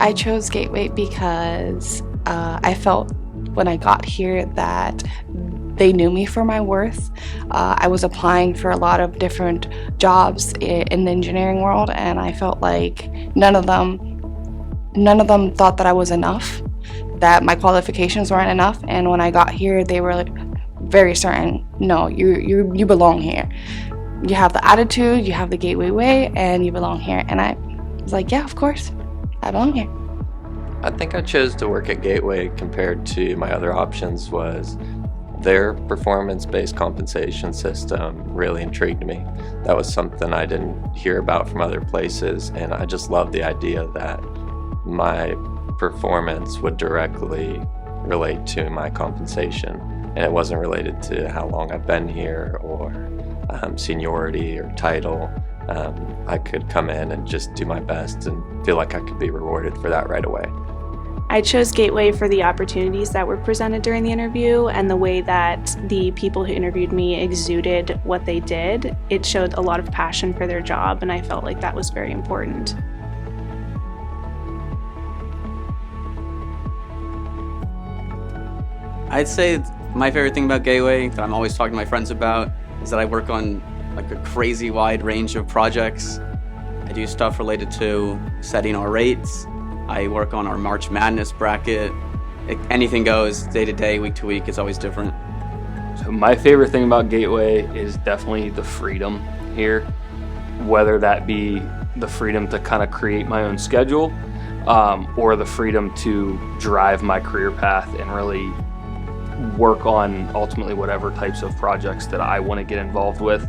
I chose Gateway because I felt when I got here that they knew me for my worth. I was applying for a lot of different jobs in the engineering world, and I felt like none of them thought that I was enough, that my qualifications weren't enough. And when I got here, they were like very certain, no, you belong here. You have the attitude, you have the Gateway way, and you belong here. And I was like, yeah, of course, I belong here. I think I chose to work at Gateway compared to my other options was their performance-based compensation system really intrigued me. That was something I didn't hear about from other places, and I just loved the idea that my performance would directly relate to my compensation, and it wasn't related to how long I've been here or seniority or title. I could come in and just do my best and feel like I could be rewarded for that right away. I chose Gateway for the opportunities that were presented during the interview and the way that the people who interviewed me exuded what they did. It showed a lot of passion for their job, and I felt like that was very important. I'd say my favorite thing about Gateway that I'm always talking to my friends about is that I work on like a crazy wide range of projects. I do stuff related to setting our rates. I work on our March Madness bracket. Anything goes, day to day, week to week, it's always different. So my favorite thing about Gateway is definitely the freedom here, whether that be the freedom to kind of create my own schedule or the freedom to drive my career path and really work on ultimately whatever types of projects that I want to get involved with.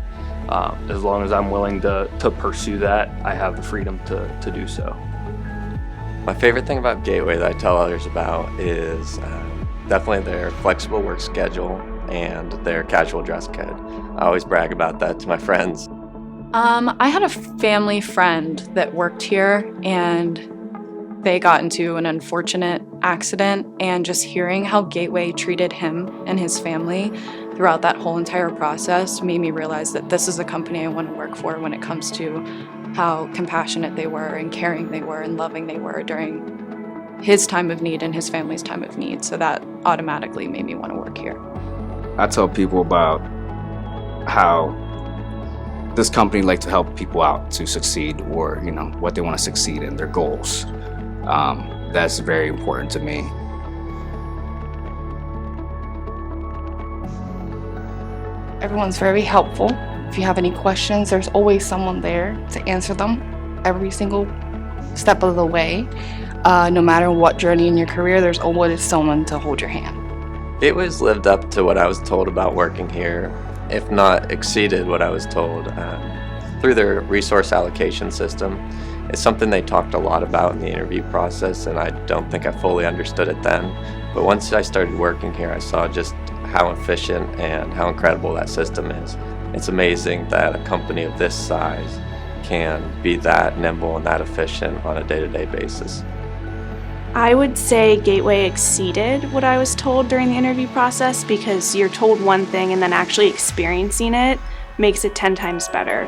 As long as I'm willing to pursue that, I have the freedom to do so. My favorite thing about Gateway that I tell others about is definitely their flexible work schedule and their casual dress code. I always brag about that to my friends. I had a family friend that worked here, and they got into an unfortunate accident, and just hearing how Gateway treated him and his family throughout that whole entire process made me realize that this is a company I want to work for when it comes to how compassionate they were and caring they were and loving they were during his time of need and his family's time of need. So that automatically made me want to work here. I tell people about how this company likes to help people out to succeed, or what they want to succeed in, their goals. That's very important to me. Everyone's very helpful. If you have any questions, there's always someone there to answer them every single step of the way. No matter what journey in your career, there's always someone to hold your hand. Gateway's lived up to what I was told about working here, if not exceeded what I was told through their resource allocation system. It's something they talked a lot about in the interview process, and I don't think I fully understood it then. But once I started working here, I saw just how efficient and how incredible that system is. It's amazing that a company of this size can be that nimble and that efficient on a day-to-day basis. I would say Gateway exceeded what I was told during the interview process, because you're told one thing and then actually experiencing it makes it 10 times better.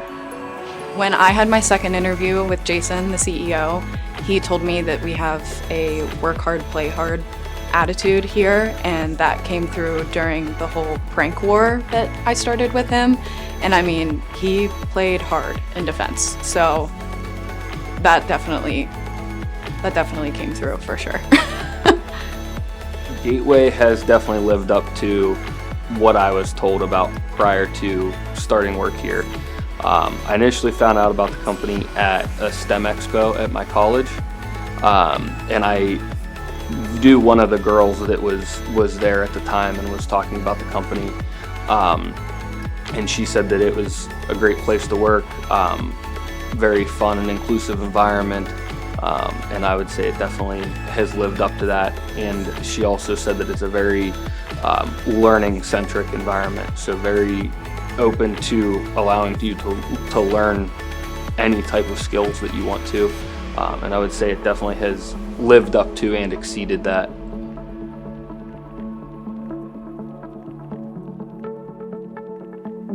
When I had my second interview with Jason, the CEO, he told me that we have a work hard, play hard attitude here, and that came through during the whole prank war that I started with him. And I mean, he played hard in defense, so that definitely came through for sure. Gateway has definitely lived up to what I was told about prior to starting work here. I initially found out about the company at a STEM expo at my college, and I knew one of the girls that was there at the time and was talking about the company, and she said that it was a great place to work, very fun and inclusive environment, and I would say it definitely has lived up to that. And she also said that it's a very learning-centric environment, so very open to allowing you to learn any type of skills that you want to, and I would say it definitely has lived up to and exceeded that.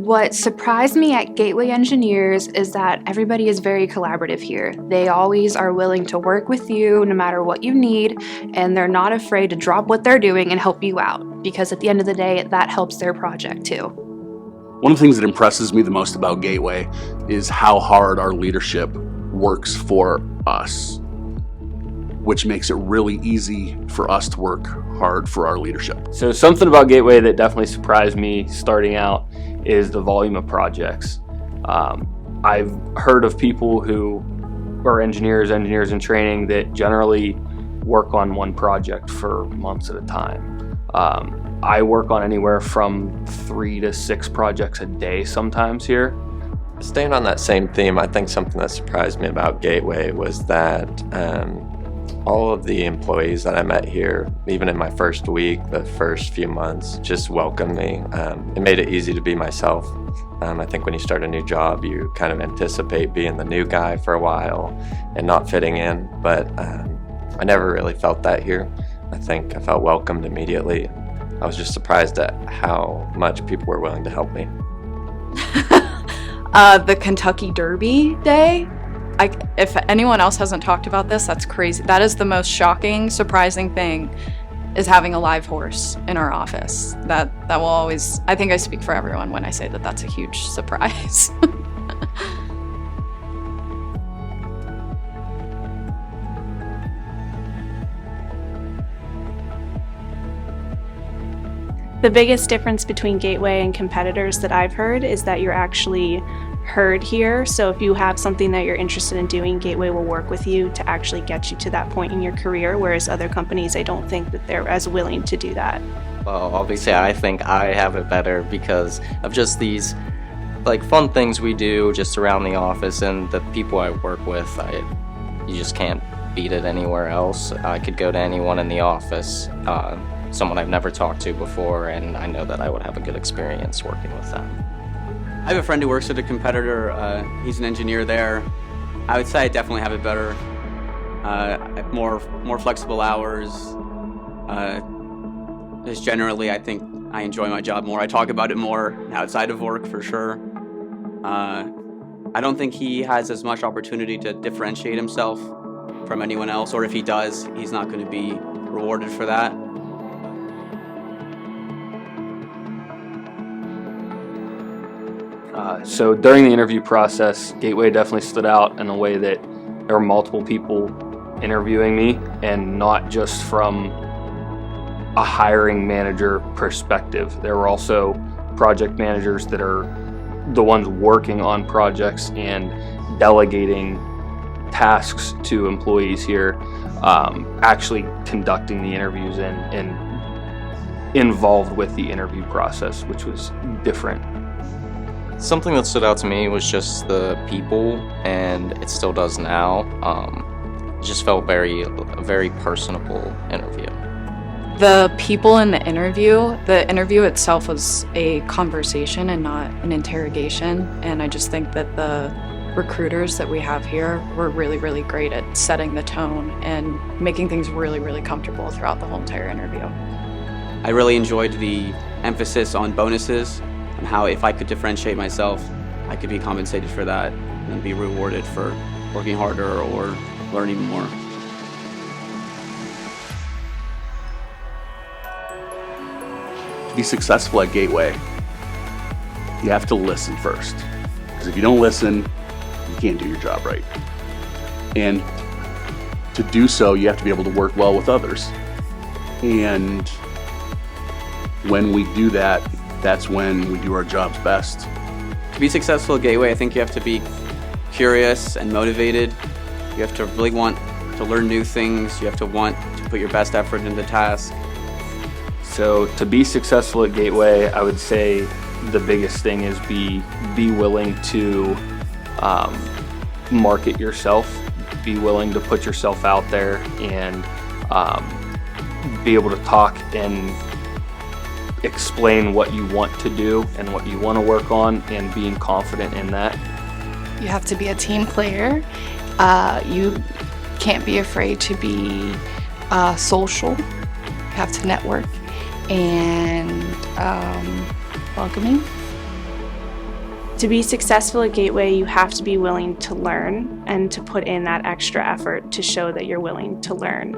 What surprised me at Gateway Engineers is that everybody is very collaborative here. They always are willing to work with you no matter what you need, and they're not afraid to drop what they're doing and help you out, because at the end of the day, that helps their project too. One of the things that impresses me the most about Gateway is how hard our leadership works for us, which makes it really easy for us to work hard for our leadership. So something about Gateway that definitely surprised me starting out is the volume of projects. I've heard of people who are engineers in training that generally work on one project for months at a time. I work on anywhere from 3 to 6 projects a day sometimes here. Staying on that same theme, I think something that surprised me about Gateway was that all of the employees that I met here, even in my first week, the first few months, just welcomed me. It made it easy to be myself. I think when you start a new job, you kind of anticipate being the new guy for a while and not fitting in, but I never really felt that here. I think I felt welcomed immediately. I was just surprised at how much people were willing to help me. The Kentucky Derby day. If anyone else hasn't talked about this, that's crazy. That is the most shocking, surprising thing, is having a live horse in our office. That will always, I think I speak for everyone when I say that that's a huge surprise. The biggest difference between Gateway and competitors that I've heard is that you're actually heard here. So if you have something that you're interested in doing, Gateway will work with you to actually get you to that point in your career, whereas other companies, I don't think that they're as willing to do that. Well, obviously I think I have it better because of just these like fun things we do just around the office, and the people I work with, you just can't beat it anywhere else. I could go to anyone in the office, someone I've never talked to before, and I know that I would have a good experience working with them. I have a friend who works at a competitor. He's an engineer there. I would say I definitely have it better. More flexible hours. Just generally, I think I enjoy my job more. I talk about it more outside of work for sure. I don't think he has as much opportunity to differentiate himself from anyone else, or if he does, he's not going to be rewarded for that. So during the interview process, Gateway definitely stood out in a way that there were multiple people interviewing me, and not just from a hiring manager perspective. There were also project managers that are the ones working on projects and delegating tasks to employees here, actually conducting the interviews and involved with the interview process, which was different. Something that stood out to me was just the people, and it still does now. It just felt a very personable interview. The people in the interview itself was a conversation and not an interrogation, and I just think that the recruiters that we have here were really, really great at setting the tone and making things really, really comfortable throughout the whole entire interview. I really enjoyed the emphasis on bonuses, and how if I could differentiate myself, I could be compensated for that and be rewarded for working harder or learning more. To be successful at Gateway, you have to listen first. Because if you don't listen, you can't do your job right. And to do so, you have to be able to work well with others. And when we do that, that's when we do our jobs best. To be successful at Gateway, I think you have to be curious and motivated. You have to really want to learn new things. You have to want to put your best effort into the task. So to be successful at Gateway, I would say the biggest thing is be willing to market yourself, be willing to put yourself out there, and be able to talk and explain what you want to do and what you want to work on, and being confident in that. You have to be a team player. You can't be afraid to be social. You have to network and welcoming. To be successful at Gateway, you have to be willing to learn and to put in that extra effort to show that you're willing to learn.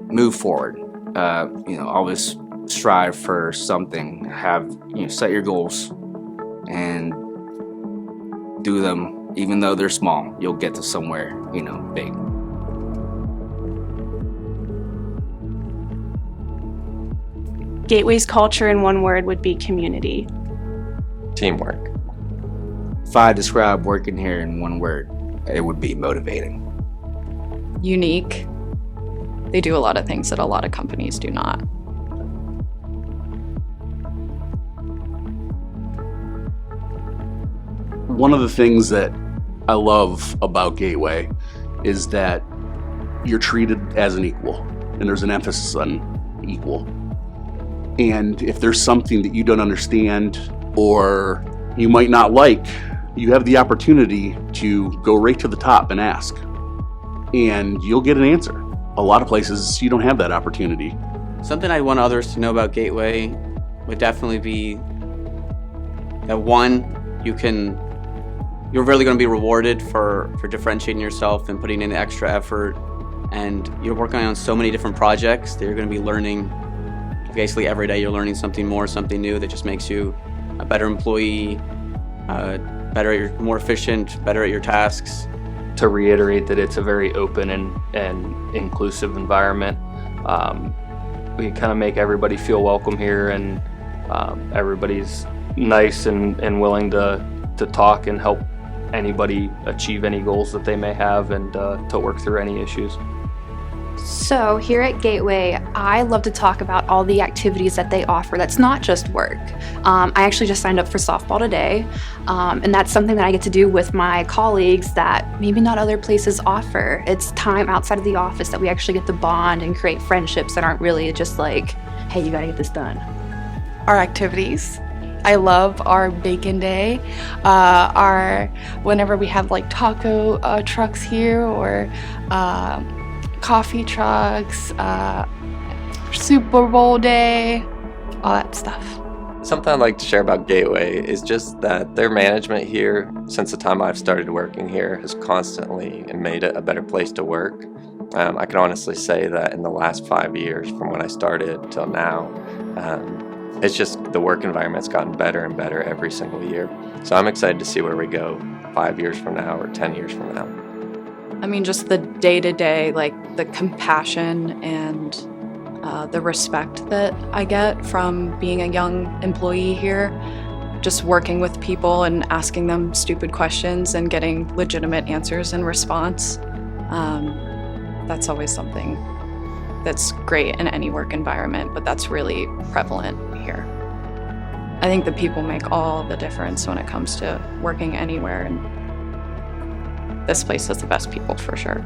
Move forward. Always strive for something. Set your goals and do them, even though they're small. You'll get to somewhere, big. Gateway's culture in one word would be community. Teamwork. If I describe working here in one word, it would be motivating. Unique. They do a lot of things that a lot of companies do not. One of the things that I love about Gateway is that you're treated as an equal, and there's an emphasis on equal. And if there's something that you don't understand or you might not like, you have the opportunity to go right to the top and ask, and you'll get an answer. A lot of places you don't have that opportunity. Something I want others to know about Gateway would definitely be that one, you're really going to be rewarded for differentiating yourself and putting in the extra effort, and you're working on so many different projects that you're going to be learning. Basically every day you're learning something more, something new that just makes you a better employee, more efficient, better at your tasks. To reiterate that it's a very open and inclusive environment. We kind of make everybody feel welcome here, and everybody's nice and willing to talk and help anybody achieve any goals that they may have, and to work through any issues. So here at Gateway, I love to talk about all the activities that they offer that's not just work. I actually just signed up for softball today, and that's something that I get to do with my colleagues that maybe not other places offer. It's time outside of the office that we actually get to bond and create friendships that aren't really just like, hey, you gotta get this done. Our activities. I love our bacon day, whenever we have like taco trucks here, or coffee trucks, Super Bowl day, all that stuff. Something I'd like to share about Gateway is just that their management here, since the time I've started working here, has constantly made it a better place to work. I can honestly say that in the last 5 years, from when I started till now, it's just the work environment's gotten better and better every single year. So I'm excited to see where we go 5 years from now or 10 years from now. I mean, just the day-to-day, like the compassion and the respect that I get from being a young employee here, just working with people and asking them stupid questions and getting legitimate answers in response. That's always something that's great in any work environment, but that's really prevalent here. I think the people make all the difference when it comes to working anywhere, and this place has the best people for sure.